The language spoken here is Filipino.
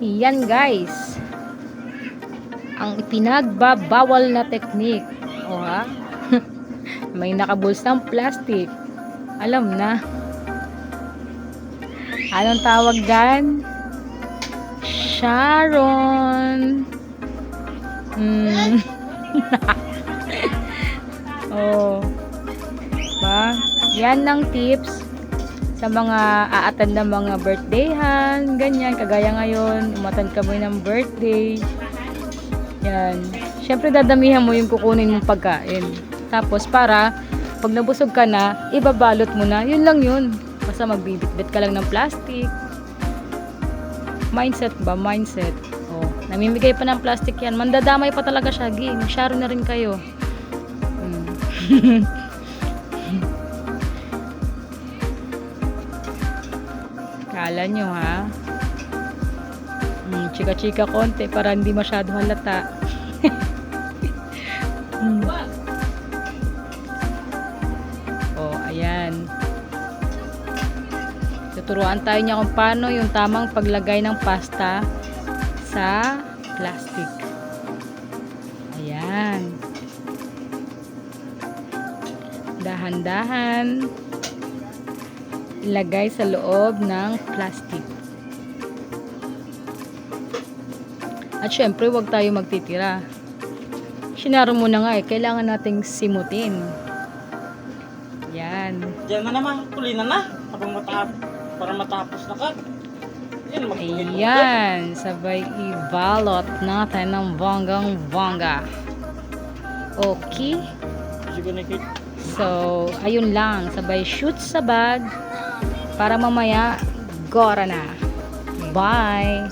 Yan guys, ang ipinagbabawal na technique. O ha? May nakabulsang plastic. Alam na. Anong tawag dyan? Sharon. Oh. Ba? Yan ng tips sa mga a-attend na mga birthdayhan, ganyan, kagaya ngayon, umattend ka mo ng birthday. Yan. Syempre dadamihan mo yung kukunin mong pagkain. Tapos para pag nabusog ka na, ibabalot mo na. Yun lang yun. Basta magbibitbit ka lang ng plastic. Mindset ba? Mindset. Oh, namimigay pa ng plastic yan. Mandadamay pa talaga siya. Mag-share na rin kayo. Kala nyo ha? Chika-chika konti para hindi masyado halata. Oh, ayan. Tuturuan tayo niya kung paano yung tamang paglagay ng pasta sa plastic. Ayan. Dahan-dahan ilagay sa loob ng plastic. At syempre, huwag tayo magtitira. Sinaro mo na nga eh. Kailangan nating simutin. Yan. Diyan na naman, tulinan na. Para matapos na ka. Ayan. Sabay ibalot natin ng bonggang-bongga. Okay. So, ayun lang. Sabay shoot sa bag para mamaya gora na. Bye!